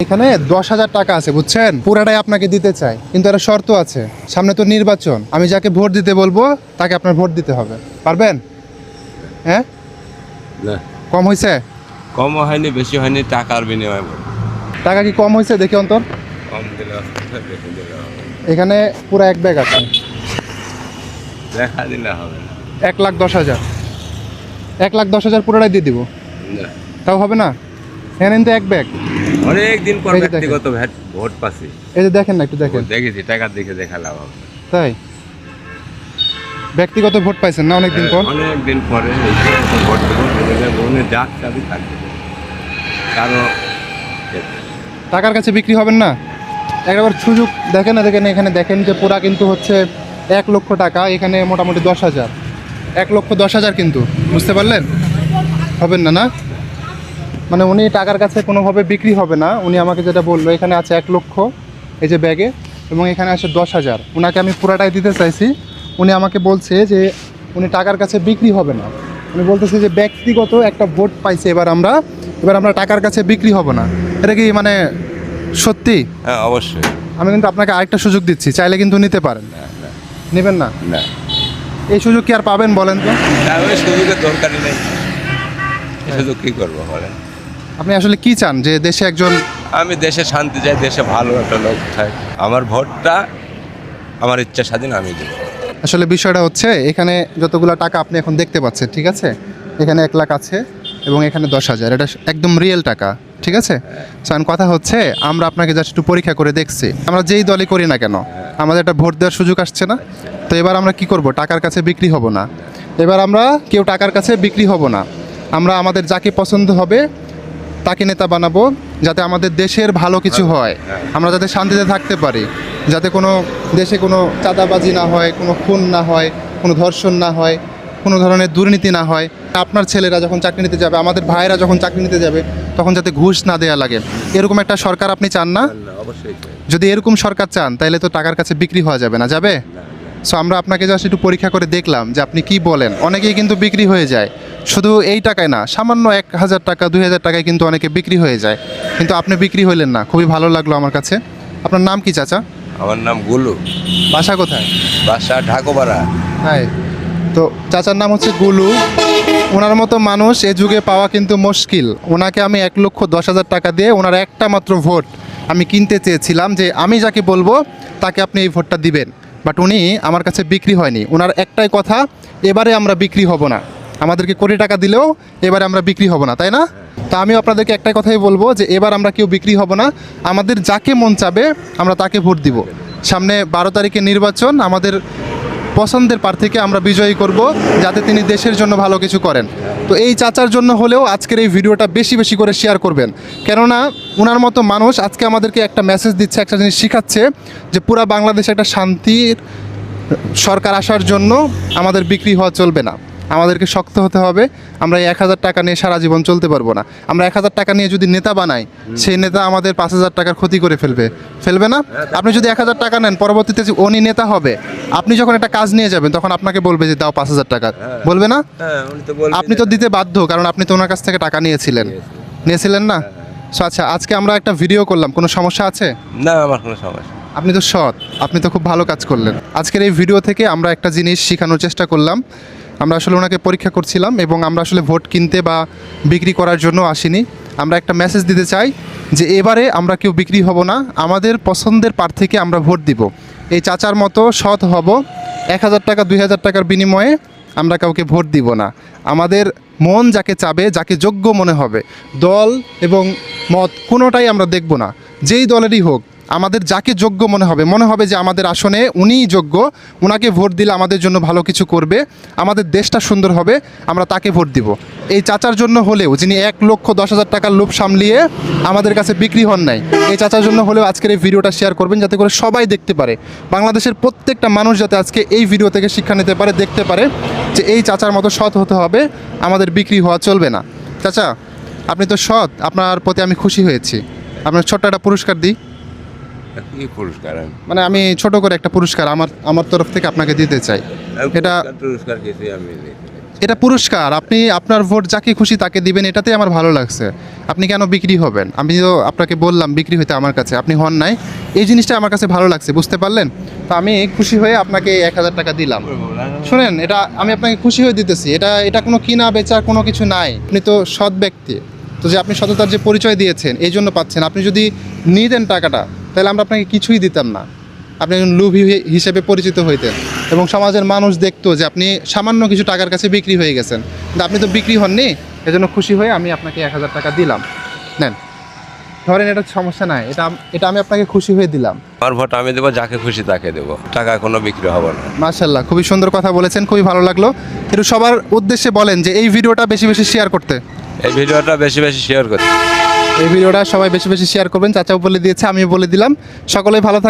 এখানে 10,000 টাকা আছে বুঝছেন, পুরাটাই আপনাকে দিতে চাই, কিন্তু একটা শর্ত আছে। সামনে তো নির্বাচন, আমি যাকে ভোট দিতে বলবো তাকে আপনার ভোট দিতে হবে। পারবেন? হ্যাঁ, না, কম হয়েছে? কম হয়নি, বেশি হয়নি, টাকার বিনিময়ে টাকা কি কম হয়েছে দেখি অন্তর? কম দিলে বেশি দিলে হবে না। এখানে পুরো এক ব্যাগ আছে, দেখা দিলে হবে না। 1,10,000। 1,10,000 পুরোটাই দিয়ে দিব, না, তাও হবে না? এখানে কিন্তু এক ব্যাগ। অনেক দিন পর এই যে দেখেন। ব্যক্তিগত ভোট পাচ্ছি। এই যে দেখেন না, একটু দেখেন। দেখেছি, টাকার দিকে দেখালাম হবে না। তাই ব্যক্তিগত ভোট পাইছেন না অনেকদিন পর? অনেক দিন পরে এই যে ভোট দেবো, মনে যাক চাবি থাকবে কারো টাকার কাছে বিক্রি হবেন না? একবার সুযোগ দেখেন না, দেখেন এখানে দেখেন যে পুরা কিন্তু হচ্ছে 1 লক্ষ টাকা, এখানে মোটামুটি 10,000, 1,10,000 কিন্তু, বুঝতে পারলেন? হবেন না? না মানে উনি টাকার কাছে কোনোভাবে বিক্রি হবে না। উনি আমাকে যেটা বললো, এখানে আছে 1 লক্ষ এই যে ব্যাগে, এবং এখানে আছে 10,000। ওনাকে আমি পুরাটাই দিতে চাইছি। উনি আমাকে বলছে যে উনি টাকার কাছে বিক্রি হবে না। উনি বলতেছে যে ব্যক্তিগত একটা ভোট পাইছে, এবার আমরা টাকার কাছে বিক্রি হব না। এটা কি মানে সত্যি? হ্যাঁ, অবশ্যই। আমি কিন্তু আপনাকে আরেকটা সুযোগ দিচ্ছি, চাইলে কিন্তু নিতে পারেন। না, না, নেবেন না? না, এই সুযোগ কি আর পাবেন বলেন তো? তাহলে সুযোগের দরকারই নেই। এই সুযোগ কী করবো বলেন? আপনি আসলে কি চান যে দেশে একজন? আমি দেশে শান্তি চাই, দেশে ভালো একটা লোক থাকে। আমার ভোটটা আমার ইচ্ছা স্বাধীন, আমি দেবো। আসলে বিষয়টা হচ্ছে, এখানে যতগুলো টাকা আপনি এখন দেখতে পাচ্ছেন, ঠিক আছে, এখানে 1 লাখ আছে এবং এখানে 10,000, এটা একদম রিয়েল টাকা, ঠিক আছে। সান কথা হচ্ছে, আমরা আপনাকে জাস্ট একটু পরীক্ষা করে দেখছি। আমরা যেই দলই করি না কেন, আমাদের একটা ভোট দেওয়ার সুযোগ আসছে না। তো এবার আমরা কি করব? টাকার কাছে বিক্রি হব না। এবার আমরা কেউ টাকার কাছে বিক্রি হব না। আমরা আমাদের যাকে পছন্দ হবে তাকে নেতা বানাবো, যাতে আমাদের দেশের ভালো কিছু হয়, আমরা যাতে শান্তিতে থাকতে পারি, যাতে কোনো দেশে কোনো চাঁদাবাজি না হয়, কোনো খুন না হয়, কোনো ধর্ষণ না হয়, কোনো ধরনের দুর্নীতি না হয়। আপনার ছেলেরা যখন চাকরি নিতে যাবে, আমাদের ভাইয়েরা যখন চাকরি নিতে যাবে, তখন যাতে ঘুষ না দেওয়া লাগে। এরকম একটা সরকার আপনি চান না? অবশ্যই। যদি এরকম সরকার চান, তাহলে তো টাকার কাছে বিক্রি হওয়া যাবে না, যাবে? সো আমরা আপনাকে জাস্ট একটু পরীক্ষা করে দেখলাম যে আপনি কি বলেন। অনেকেই কিন্তু বিক্রি হয়ে যায়, শুধু এই টাকায় না, সামান্য 1,000 টাকা 2,000 টাকায় কিন্তু অনেকে বিক্রি হয়ে যায়, কিন্তু আপনি বিক্রি হইলেন না। খুবই ভালো লাগলো আমার কাছে। আপনার নাম কি চাচা? আমার নাম গুলু, বাসা কোথায়? বাসা ঢাকুপাড়া। হ্যাঁ, তো চাচার নাম হচ্ছে গুলু। ওনার মতো মানুষ এ যুগে পাওয়া কিন্তু মুশকিল। ওনাকে আমি 1,10,000 টাকা দিয়ে ওনার একটা মাত্র ভোট আমি কিনতে চেয়েছিলাম, যে আমি যাকে বলবো তাকে আপনি এই ভোটটা দিবেন। বাট উনি আমার কাছে বিক্রি হয়নি। ওনার একটাই কথা, এবারে আমরা বিক্রি হব না। আমাদেরকে কোটি টাকা দিলেও এবারে আমরা বিক্রি হব না, তাই না? তা আমি আপনাদেরকে একটাই কথাই বলবো, যে এবার আমরা কেউ বিক্রি হব না। আমাদের যাকে মন চাবে আমরা তাকে ভোট দিব। সামনে 12 তারিখে নির্বাচন, আমাদের পছন্দের প্রার্থীকে আমরা বিজয়ী করব, যাতে তিনি দেশের জন্য ভালো কিছু করেন। তো এই চাচার জন্য হলেও আজকের এই ভিডিওটা বেশি বেশি করে শেয়ার করবেন, কেননা ওনার মতো মানুষ আজকে আমাদেরকে একটা মেসেজ দিচ্ছে, একটা জিনিস শিখাচ্ছে, যে পুরা বাংলাদেশে একটা শান্তির সরকার আসার জন্য আমাদের বিক্রি হওয়া চলবে না। আমাদেরকে শক্ত হতে হবে। আমরা এই 1,000 টাকা নিয়ে সারা জীবন চলতে পারবো না। আমরা 1,000 টাকা নিয়ে যদি নেতা বানাই, সেই নেতা আমাদের 5,000 টাকার ক্ষতি করে ফেলবে না? আপনি যদি 1,000 টাকা নেন, পরবর্তীতে যে উনি নেতা হবে, আপনি যখন একটা কাজ নিয়ে যাবেন, তখন আপনাকে বলবে যে দাও 5,000 টাকা, বলবে না? হ্যাঁ, উনি তো বলবেন। আপনি তো দিতে বাধ্য, কারণ আপনি তো ওনার কাছ থেকে টাকা নিয়েছিলেন না? সো আচ্ছা, আজকে আমরা একটা ভিডিও করলাম, কোনো সমস্যা আছে? না, আমার কোনো সমস্যা। আপনি তো সৎ, আপনি তো খুব ভালো কাজ করলেন। আজকের এই ভিডিও থেকে আমরা একটা জিনিস শেখানোর চেষ্টা করলাম। আমরা আসলে ওনাকে পরীক্ষা করছিলাম, এবং আমরা আসলে ভোট কিনতে বা বিক্রি করার জন্য আসিনি। আমরা একটা মেসেজ দিতে চাই, যে এবারে আমরা কেউ বিক্রি হব না। আমাদের পছন্দের প্রার্থীকে আমরা ভোট দিব। এই চাচার মতো সৎ হব। 1,000 টাকা 2,000 টাকার বিনিময়ে আমরা কাউকে ভোট দিব না। আমাদের মন যাকে চাবে, যাকে যোগ্য মনে হবে, দল এবং মত কোনোটাই আমরা দেখব না। যেই দলেরই হোক, আমাদের যাকে যোগ্য মনে হবে যে আমাদের আসনে উনিই যোগ্য, ওনাকে ভোট দিলে আমাদের জন্য ভালো কিছু করবে, আমাদের দেশটা সুন্দর হবে, আমরা তাকে ভোট দিব। এই চাচার জন্য হলেও, যিনি 1,10,000 টাকার লোভ সামলিয়ে আমাদের কাছে বিক্রি হন নাই, এই চাচার জন্য হলেও আজকের এই ভিডিওটা শেয়ার করবেন, যাতে করে সবাই দেখতে পারে, বাংলাদেশের প্রত্যেকটা মানুষ যাতে আজকে এই ভিডিও থেকে শিক্ষা নিতে পারে, দেখতে পারে যে এই চাচার মতো সৎ হতে হবে, আমাদের বিক্রি হওয়া চলবে না। চাচা, আপনি তো সৎ, আপনার প্রতি আমি খুশি হয়েছি। আপনার ছোট্ট একটা পুরস্কার দিই। কি পুরস্কার? মানে আমি ছোট করে একটা পুরস্কার আমার তরফ থেকে আপনাকে দিতে চাই। এটা পুরস্কার কিছুই আমি নিতে চাই এটা পুরস্কার, আপনি আপনার ভোট যাকে খুশি তাকে দিবেন, এটাতেই আমার ভালো লাগছে। আপনি কেন বিক্রি হবেন? আমি তো আপনাকে বললাম বিক্রি হইতে আমার কাছে, আপনি হন নাই, এই জিনিসটা আমার কাছে ভালো লাগছে, বুঝতে পারলেন? তো আমি খুশি হয়ে আপনাকে 1000 টাকা দিলাম। শুনেন, এটা আমি আপনাকে খুশি হয়ে দিতেছি, এটা কোনো কিনা বেচা কোনো কিছু নাই। আপনি তো সৎ ব্যক্তি, তো যে আপনি সততার যে পরিচয় দিয়েছেন এই জন্য পাচ্ছেন। আপনি যদি নিতেন টাকাটা তাহলে আমরা আপনাকে কিছুই দিতাম না, আপনি একজন লোভী হিসেবে পরিচিত হইতেন এবং সমাজের মানুষ দেখতো যে আপনি সামান্য কিছু টাকার কাছে বিক্রি হয়ে গেছেন। কিন্তু আপনি তো বিক্রি হননি, এজন্য খুশি হয়ে আমি আপনাকে 1000 টাকা দিলাম। নেন, ধরেন, এটা সমস্যা নাই, এটা আমি আপনাকে খুশি হয়ে দিলাম। আমার ভোট আমি দেবো, যাকে খুশি তাকে দেবো, টাকা কোনো বিক্রি হবে না। মাশাআল্লাহ, খুবই সুন্দর কথা বলেছেন, খুবই ভালো লাগলো। একটু সবার উদ্দেশ্যে বলেন যে এই ভিডিওটা বেশি বেশি শেয়ার করতে। এই ভিডিওটা বেশি বেশি শেয়ার করতে। এই ভিডিওটা সবাই বেশি বেশি শেয়ার করবেন। চাচাও বলে দিয়েছে, আমিও বলে দিলাম। সকলেই ভালো থাকবেন।